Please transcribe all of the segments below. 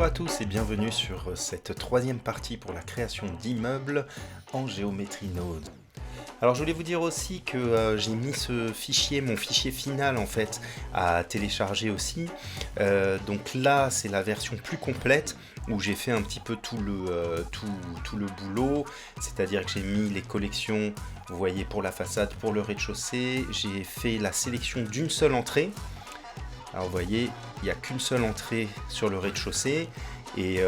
à tous et bienvenue sur cette troisième partie pour la création d'immeubles en Geometry Node. Alors je voulais vous dire aussi que j'ai mis ce fichier, mon fichier final en fait, à télécharger aussi. Donc là c'est la version plus complète où j'ai fait un petit peu tout le boulot, c'est-à-dire que j'ai mis les collections, vous voyez, pour la façade, pour le rez-de-chaussée, j'ai fait la sélection d'une seule entrée. Alors vous voyez, il n'y a qu'une seule entrée sur le rez-de-chaussée. Et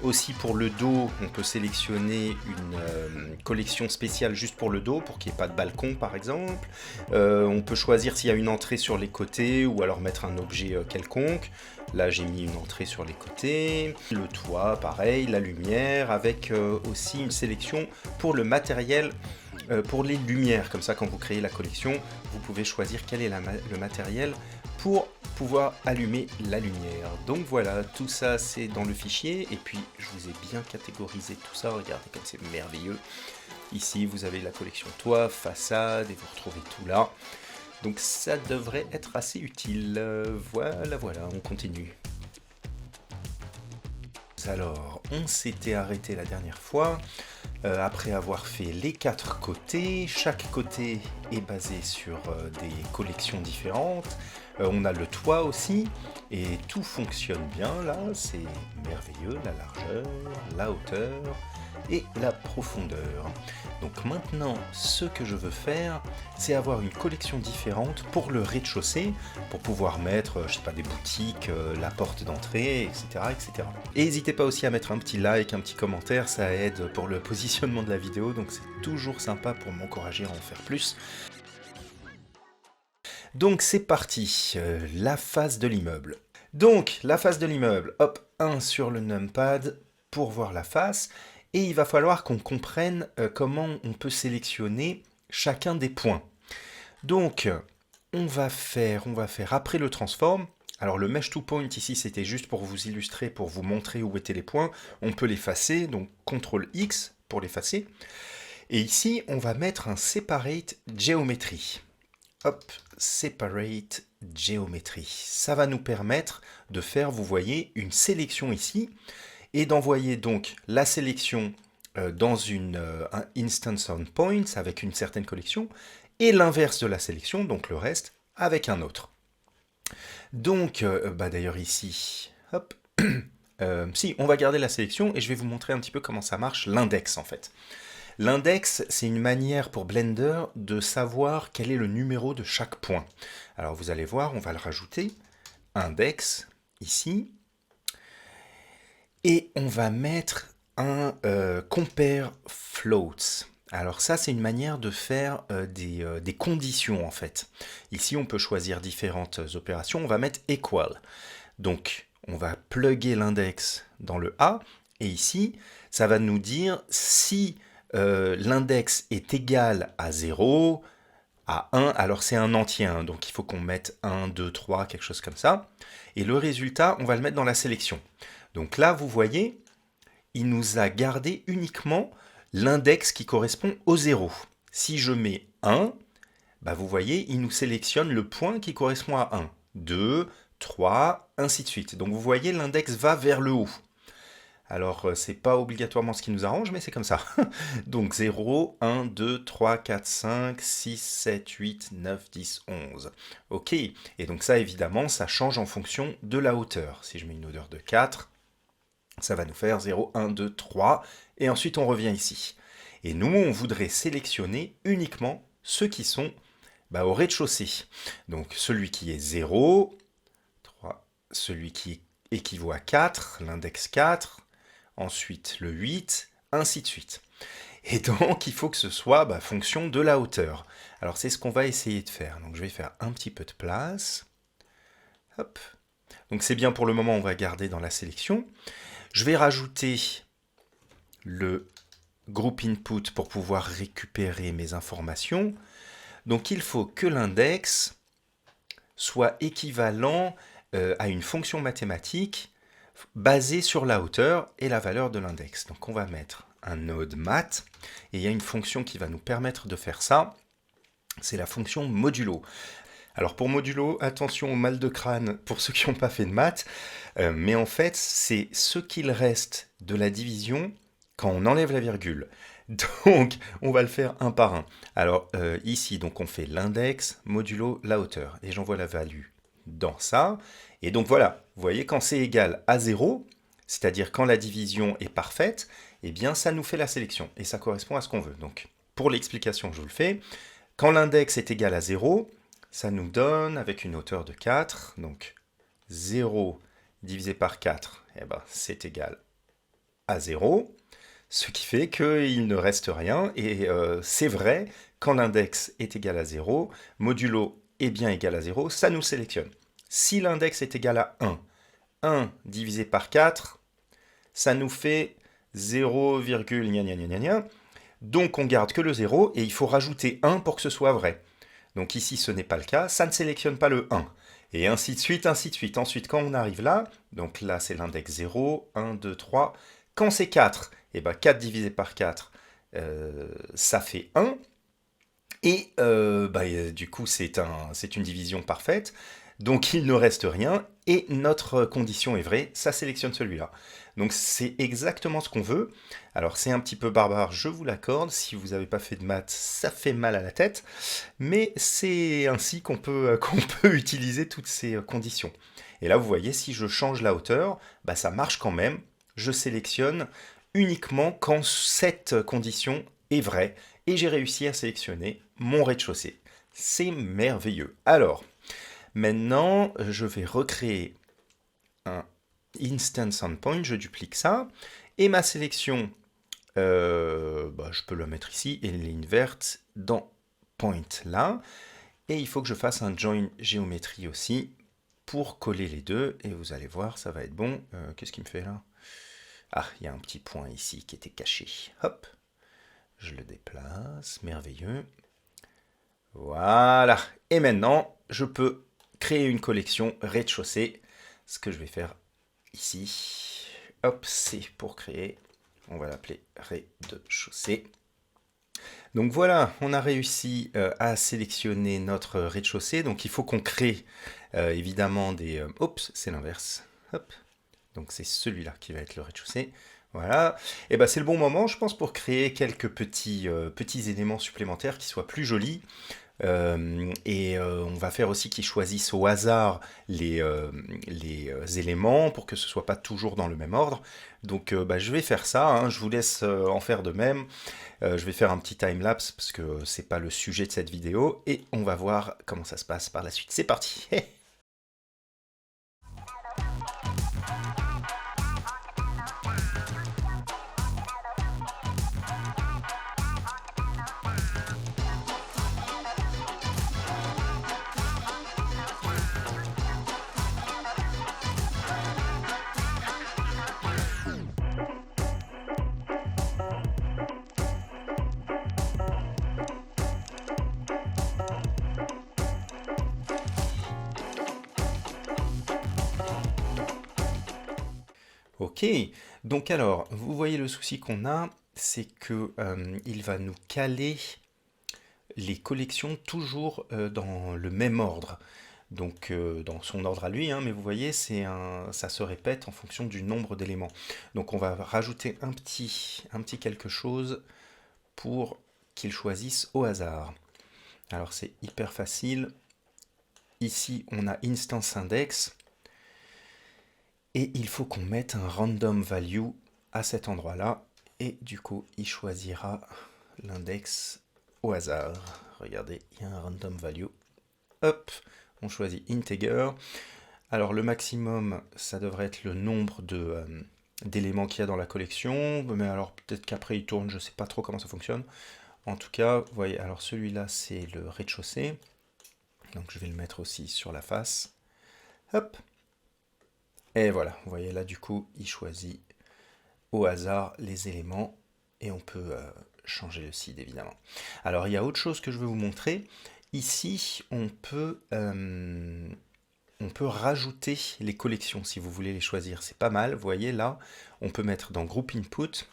aussi pour le dos, on peut sélectionner une collection spéciale juste pour le dos, pour qu'il n'y ait pas de balcon par exemple. On peut choisir s'il y a une entrée sur les côtés ou alors mettre un objet quelconque. Là j'ai mis une entrée sur les côtés. Le toit, pareil, la lumière, avec aussi une sélection pour le matériel. Pour les lumières, comme ça quand vous créez la collection, vous pouvez choisir quel est le matériel pour pouvoir allumer la lumière. Donc voilà, tout ça c'est dans le fichier, et puis je vous ai bien catégorisé tout ça, regardez comme c'est merveilleux. Ici vous avez la collection toit, façade, et vous retrouvez tout là. Donc ça devrait être assez utile. Voilà, on continue. Alors, on s'était arrêté la dernière fois, après avoir fait les 4 côtés. Chaque côté est basé sur des collections différentes. On a le toit aussi, et tout fonctionne bien là, c'est merveilleux, la largeur, la hauteur et la profondeur. Donc maintenant, ce que je veux faire, c'est avoir une collection différente pour le rez-de-chaussée, pour pouvoir mettre, je sais pas, des boutiques, la porte d'entrée, etc., etc. Et n'hésitez pas aussi à mettre un petit like, un petit commentaire, ça aide pour le positionnement de la vidéo, donc c'est toujours sympa pour m'encourager à en faire plus. Donc c'est parti, la face de l'immeuble. Donc la face de l'immeuble, hop, 1 sur le numpad pour voir la face, et il va falloir qu'on comprenne comment on peut sélectionner chacun des points. Donc on va faire après le transform. Alors le mesh to point ici c'était juste pour vous illustrer, pour vous montrer où étaient les points. On peut l'effacer, donc CTRL X pour l'effacer. Et ici on va mettre un separate geometry. Hop, separate geometry. Ça va nous permettre de faire, vous voyez, une sélection ici et d'envoyer donc la sélection dans un instance on points avec une certaine collection et l'inverse de la sélection, donc le reste, avec un autre. Donc, d'ailleurs ici, hop, si, on va garder la sélection et je vais vous montrer un petit peu comment ça marche, l'index en fait. L'index, c'est une manière pour Blender de savoir quel est le numéro de chaque point. Alors vous allez voir, on va le rajouter, index, ici, et on va mettre un compare floats. Alors ça, c'est une manière de faire des conditions en fait. Ici, on peut choisir différentes opérations, on va mettre equal. Donc, on va plugger l'index dans le A, et ici, ça va nous dire si l'index est égal à 0, à 1, alors c'est un entier, hein, donc il faut qu'on mette 1, 2, 3, quelque chose comme ça. Et le résultat, on va le mettre dans la sélection. Donc là, vous voyez, il nous a gardé uniquement l'index qui correspond au 0. Si je mets 1, vous voyez, il nous sélectionne le point qui correspond à 1, 2, 3, ainsi de suite. Donc vous voyez, l'index va vers le haut. Alors, c'est pas obligatoirement ce qui nous arrange, mais c'est comme ça. Donc 0, 1, 2, 3, 4, 5, 6, 7, 8, 9, 10, 11. Ok, et donc ça, évidemment, ça change en fonction de la hauteur. Si je mets une hauteur de 4, ça va nous faire 0, 1, 2, 3, et ensuite on revient ici. Et nous, on voudrait sélectionner uniquement ceux qui sont au rez-de-chaussée. Donc celui qui est 0, 3, celui qui équivaut à 4, l'index 4, ensuite le 8, ainsi de suite. Et donc, il faut que ce soit fonction de la hauteur. Alors, c'est ce qu'on va essayer de faire. Donc, je vais faire un petit peu de place. Hop. Donc, c'est bien pour le moment, on va garder dans la sélection. Je vais rajouter le group input pour pouvoir récupérer mes informations. Donc, il faut que l'index soit équivalent à une fonction mathématique basé sur la hauteur et la valeur de l'index. Donc on va mettre un node math, et il y a une fonction qui va nous permettre de faire ça, c'est la fonction modulo. Alors pour modulo, attention au mal de crâne pour ceux qui n'ont pas fait de maths, mais en fait c'est ce qu'il reste de la division quand on enlève la virgule. Donc on va le faire un par un. Alors ici donc on fait l'index modulo la hauteur et j'envoie la value dans ça. Et donc voilà, vous voyez quand c'est égal à 0, c'est-à-dire quand la division est parfaite, eh bien ça nous fait la sélection et ça correspond à ce qu'on veut. Donc pour l'explication je vous le fais. Quand l'index est égal à 0, ça nous donne, avec une hauteur de 4, donc 0 divisé par 4, eh ben, c'est égal à 0, ce qui fait qu'il ne reste rien, et c'est vrai, quand l'index est égal à 0, modulo est bien égal à 0, ça nous sélectionne. Si l'index est égal à 1, 1 divisé par 4, ça nous fait 0, gna gna gna gna gna. Donc on garde que le 0, et il faut rajouter 1 pour que ce soit vrai. Donc ici, ce n'est pas le cas, ça ne sélectionne pas le 1. Et ainsi de suite, ainsi de suite. Ensuite, quand on arrive là, donc là, c'est l'index 0, 1, 2, 3. Quand c'est 4, et ben 4 divisé par 4, ça fait 1. Et du coup, c'est une division parfaite. Donc il ne reste rien, et notre condition est vraie, ça sélectionne celui-là. Donc c'est exactement ce qu'on veut. Alors c'est un petit peu barbare, je vous l'accorde, si vous n'avez pas fait de maths, ça fait mal à la tête, mais c'est ainsi qu'on peut, qu'on peut utiliser toutes ces conditions. Et là vous voyez, si je change la hauteur, bah, ça marche quand même, je sélectionne uniquement quand cette condition est vraie, et j'ai réussi à sélectionner mon rez-de-chaussée. C'est merveilleux. Alors, maintenant, je vais recréer un instance endpoint, je duplique ça, et ma sélection, je peux la mettre ici, et ligne verte dans point là, et il faut que je fasse un join géométrie aussi, pour coller les deux, et vous allez voir, ça va être bon. Qu'est-ce qu'il me fait là? Ah, il y a un petit point ici qui était caché. Hop, je le déplace, merveilleux. Voilà, et maintenant, je peux créer une collection rez-de-chaussée, ce que je vais faire ici. Hop, c'est pour créer, on va l'appeler rez-de-chaussée. Donc voilà, on a réussi à sélectionner notre rez-de-chaussée, donc il faut qu'on crée évidemment des... oups, c'est l'inverse. Hop, donc c'est celui-là qui va être le rez-de-chaussée. Voilà, et ben c'est le bon moment, je pense, pour créer quelques petits éléments supplémentaires qui soient plus jolis. On va faire aussi qu'ils choisissent au hasard les éléments pour que ce soit pas toujours dans le même ordre. Donc je vais faire ça, hein, je vous laisse en faire de même. Je vais faire un petit time-lapse parce que c'est pas le sujet de cette vidéo et on va voir comment ça se passe par la suite. C'est parti! Ok, donc alors, vous voyez le souci qu'on a, c'est que il va nous caler les collections toujours dans le même ordre. Donc dans son ordre à lui, hein, mais vous voyez, ça se répète en fonction du nombre d'éléments. Donc on va rajouter un petit quelque chose pour qu'il choisisse au hasard. Alors c'est hyper facile. Ici on a instance index. Et il faut qu'on mette un random value à cet endroit-là. Et du coup, il choisira l'index au hasard. Regardez, il y a un random value. Hop, on choisit integer. Alors le maximum, ça devrait être le nombre d'éléments qu'il y a dans la collection. Mais alors peut-être qu'après il tourne, je ne sais pas trop comment ça fonctionne. En tout cas, vous voyez, alors celui-là, c'est le rez-de-chaussée. Donc je vais le mettre aussi sur la face. Hop. Et voilà, vous voyez là du coup, il choisit au hasard les éléments et on peut changer le seed évidemment. Alors il y a autre chose que je veux vous montrer. Ici, on peut rajouter les collections si vous voulez les choisir. C'est pas mal, vous voyez là, on peut mettre dans Group Input.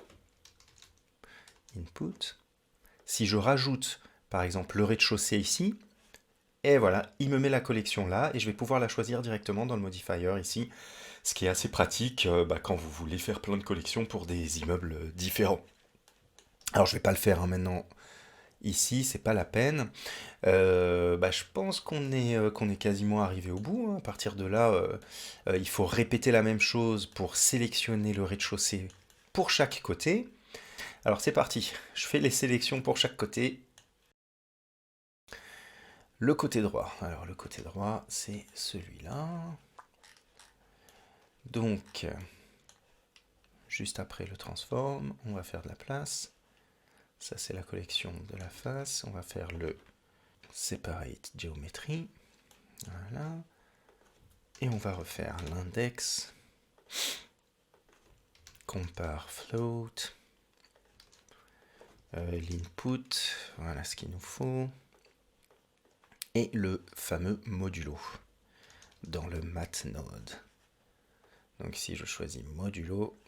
Si je rajoute par exemple le rez-de-chaussée ici, Et voilà, il me met la collection là et je vais pouvoir la choisir directement dans le modifier ici, ce qui est assez pratique quand vous voulez faire plein de collections pour des immeubles différents. Alors je vais pas le faire hein, maintenant ici, c'est pas la peine. Je pense qu'on est quasiment arrivé au bout, hein. À partir de là, il faut répéter la même chose pour sélectionner le rez-de-chaussée pour chaque côté. Alors c'est parti, je fais les sélections pour chaque côté. Le côté droit. Alors le côté droit, c'est celui-là. Donc, juste après le transform, on va faire de la place. Ça, c'est la collection de la face. On va faire le separate geometry. Voilà. Et on va refaire l'index. Compare float. L'input. Voilà ce qu'il nous faut. Et le fameux modulo dans le mat node. Donc si je choisis modulo,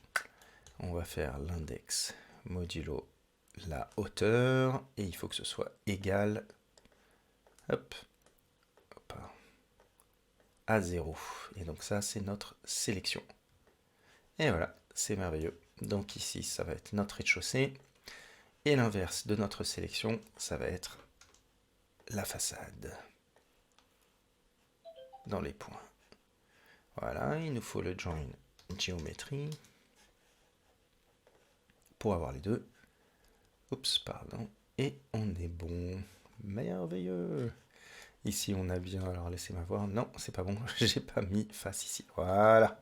on va faire l'index modulo la hauteur et il faut que ce soit égal hop, hop, à 0. Et donc ça c'est notre sélection. Et voilà, c'est merveilleux. Donc ici ça va être notre rez-de-chaussée et l'inverse de notre sélection, ça va être la façade dans les points. Voilà, il nous faut le join geometry pour avoir les deux. Oups, pardon. Et on est bon. Merveilleux. Ici, on a bien... Alors, laissez-moi voir. Non, c'est pas bon. J'ai pas mis face ici. Voilà.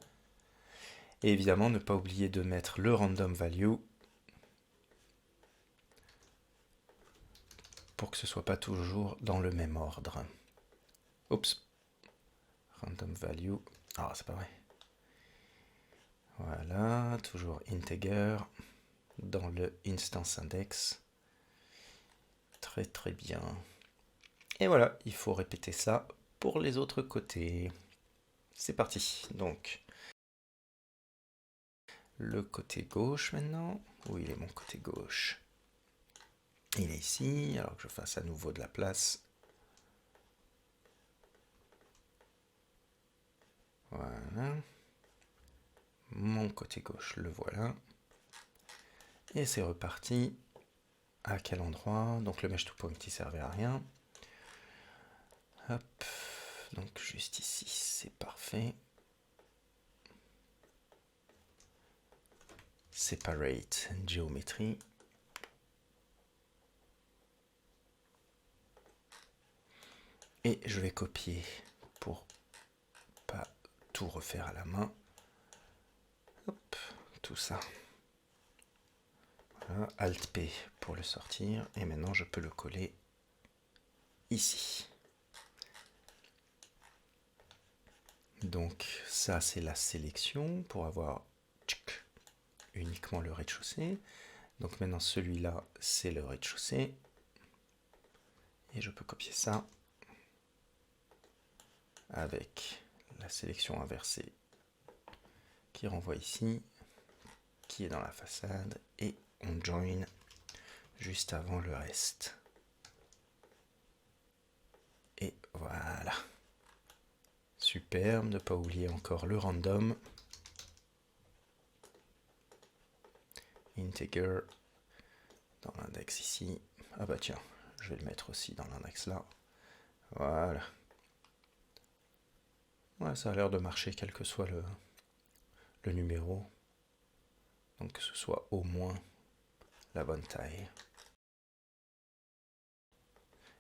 Et évidemment, ne pas oublier de mettre le random value pour que ce soit pas toujours dans le même ordre. Oups. Random value. Ah, c'est pas vrai. Voilà. Toujours integer dans le instance index. Très très bien. Et voilà, il faut répéter ça pour les autres côtés. C'est parti. Donc, le côté gauche maintenant. Où il est mon côté gauche? Il est ici, alors que je fasse à nouveau de la place. Voilà. Mon côté gauche, le voilà. Et c'est reparti. À quel endroit? Donc le mesh to point il servait à rien. Hop. Donc juste ici, c'est parfait. Separate geometry. Et je vais copier pour pas tout refaire à la main. Hop, tout ça. Voilà, Alt P pour le sortir. Et maintenant, je peux le coller ici. Donc ça, c'est la sélection pour avoir uniquement le rez-de-chaussée. Donc maintenant, celui-là, c'est le rez-de-chaussée. Et je peux copier ça avec la sélection inversée qui renvoie ici, qui est dans la façade, et on join juste avant le reste. Et voilà. Superbe, ne pas oublier encore le random. Integer dans l'index ici. Ah bah tiens, je vais le mettre aussi dans l'index là. Voilà. Ouais, ça a l'air de marcher quel que soit le numéro. Donc que ce soit au moins la bonne taille.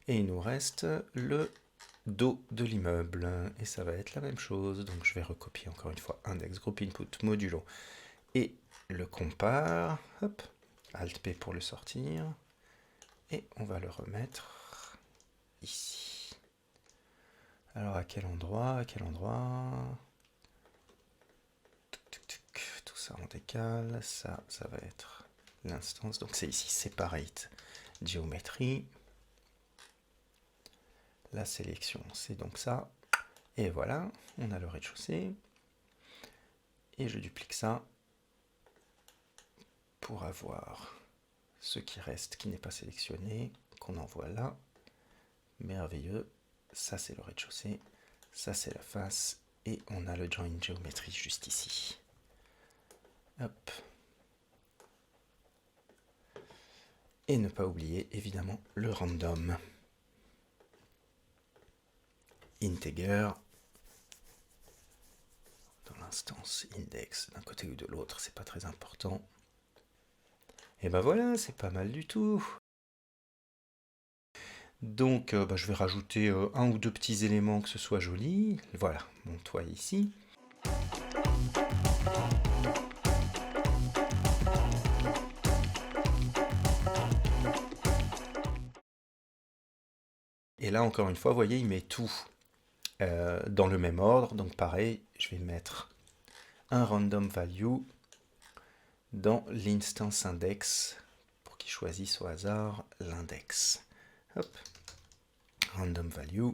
Et il nous reste le dos de l'immeuble. Et ça va être la même chose. Donc je vais recopier encore une fois index, group input, modulo. Et le compare. Hop. Alt P pour le sortir. Et on va le remettre ici. Alors à quel endroit? À quel endroit? Tout ça on décale. Ça va être l'instance. Donc c'est ici, separate geometry. La sélection, c'est donc ça. Et voilà, on a le rez-de-chaussée. Et je duplique ça pour avoir ce qui reste, qui n'est pas sélectionné, qu'on envoie là. Merveilleux, ça c'est le rez-de-chaussée, ça c'est la face, et on a le join géométrie juste ici. Hop. Et ne pas oublier évidemment le random. Integer dans l'instance index d'un côté ou de l'autre, c'est pas très important. Et ben voilà, c'est pas mal du tout. Donc je vais rajouter un ou deux petits éléments que ce soit joli. Voilà, mon toit ici. Et là encore une fois, vous voyez, il met tout dans le même ordre. Donc pareil, je vais mettre un random value dans l'instance index pour qu'il choisisse au hasard l'index. Hop, random value,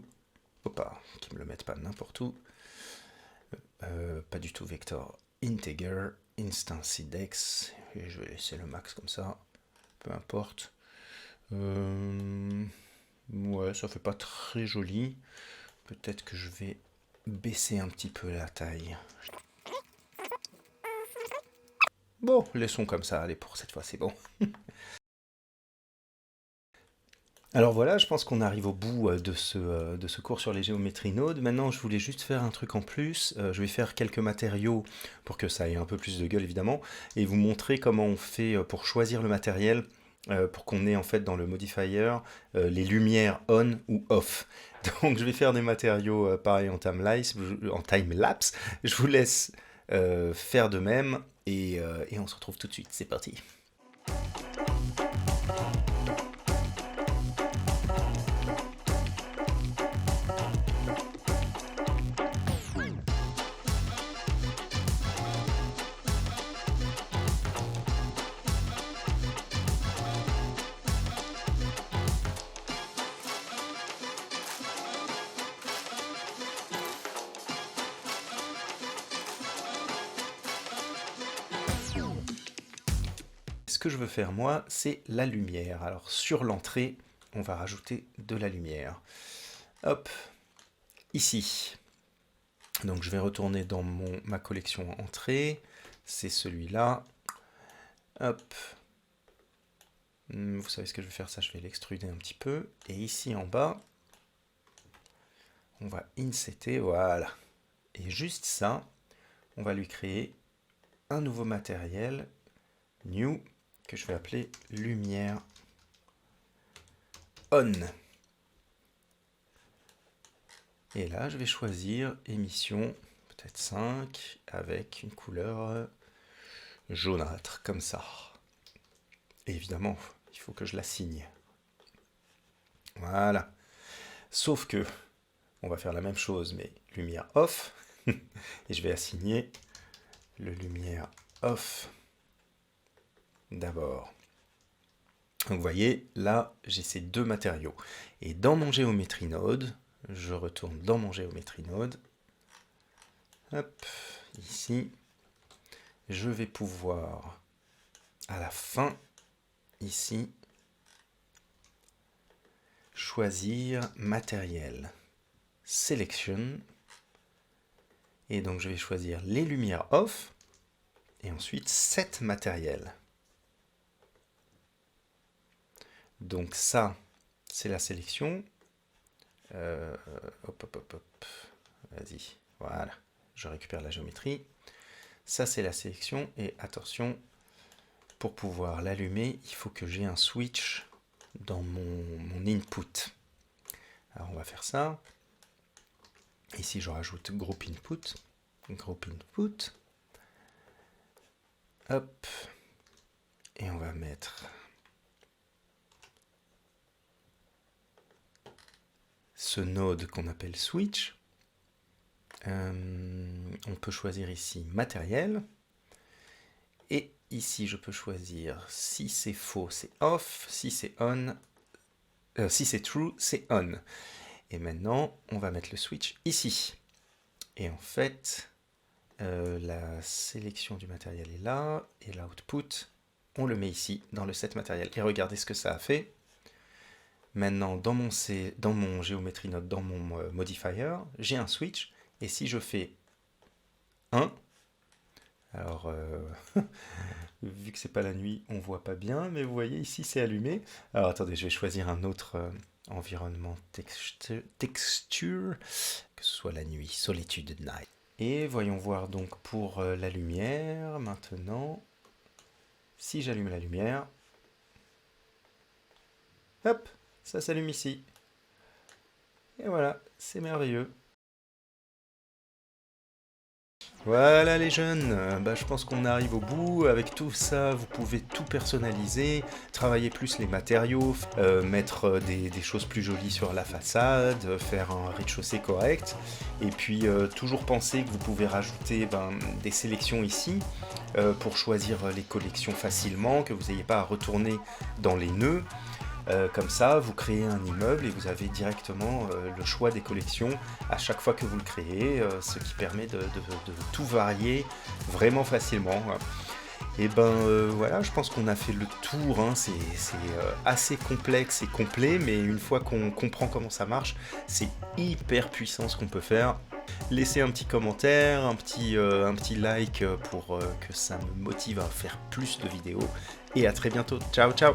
qu'il me le mette pas n'importe où, pas du tout vector integer, instance index, et je vais laisser le max comme ça, peu importe. Ouais, ça fait pas très joli, peut-être que je vais baisser un petit peu la taille. Bon, laissons comme ça, allez, pour cette fois c'est bon. Alors voilà, je pense qu'on arrive au bout de ce cours sur les géométries nodes. Maintenant, je voulais juste faire un truc en plus. Je vais faire quelques matériaux pour que ça ait un peu plus de gueule, évidemment, et vous montrer comment on fait pour choisir le matériel, pour qu'on ait en fait dans le modifier les lumières on ou off. Donc je vais faire des matériaux pareil en time-lapse. Je vous laisse faire de même, et on se retrouve tout de suite. C'est parti. Ce que je veux faire moi, c'est la lumière. Alors sur l'entrée, on va rajouter de la lumière. Hop, ici. Donc je vais retourner dans ma collection entrée. C'est celui-là. Hop. Vous savez ce que je vais faire, ça je vais l'extruder un petit peu. Et ici en bas, on va insetter, voilà. Et juste ça, on va lui créer un nouveau matériel, new, que je vais appeler lumière on. Et là, je vais choisir émission, peut-être 5, avec une couleur jaunâtre, comme ça. Et évidemment, il faut que je la signe. Voilà. Sauf que, on va faire la même chose, mais lumière off. Et je vais assigner le lumière off d'abord. Donc vous voyez, là, j'ai ces deux matériaux. Et dans mon géométrie node, je retourne dans mon géométrie node. Hop, ici. Je vais pouvoir, à la fin, ici, choisir matériel, selection, et donc je vais choisir les lumières off, et ensuite set matériel. Donc ça, c'est la sélection. Hop, vas-y, voilà, je récupère la géométrie. Ça, c'est la sélection, et attention, pour pouvoir l'allumer, il faut que j'ai un switch dans mon input. Alors on va faire ça. Ici je rajoute group input. Hop. Et on va mettre ce node qu'on appelle switch. On peut choisir ici matériel. Et ici je peux choisir si c'est faux, c'est off, si c'est on, si c'est true, c'est on. Et maintenant, on va mettre le switch ici. Et en fait, la sélection du matériel est là, et l'output, on le met ici, dans le set matériel. Et regardez ce que ça a fait. Maintenant, dans mon Geometry Node, dans mon modifier, j'ai un switch. Et si je fais 1, alors vu que c'est pas la nuit, on voit pas bien, mais vous voyez ici c'est allumé. Alors attendez, je vais choisir un autre environnement texture, que ce soit la nuit, solitude night. Et voyons voir donc pour la lumière maintenant. Si j'allume la lumière, hop, ça s'allume ici. Et voilà, c'est merveilleux. Voilà les jeunes, je pense qu'on arrive au bout. Avec tout ça, vous pouvez tout personnaliser, travailler plus les matériaux, mettre des choses plus jolies sur la façade, faire un rez-de-chaussée correct. Et puis toujours penser que vous pouvez rajouter des sélections ici pour choisir les collections facilement, que vous n'ayez pas à retourner dans les nœuds. Comme ça, vous créez un immeuble et vous avez directement le choix des collections à chaque fois que vous le créez, ce qui permet de tout varier vraiment facilement. Et voilà, je pense qu'on a fait le tour, hein. C'est assez complexe et complet, mais une fois qu'on comprend comment ça marche, c'est hyper puissant ce qu'on peut faire. Laissez un petit commentaire, un petit like pour que ça me motive à faire plus de vidéos. Et à très bientôt. Ciao, ciao!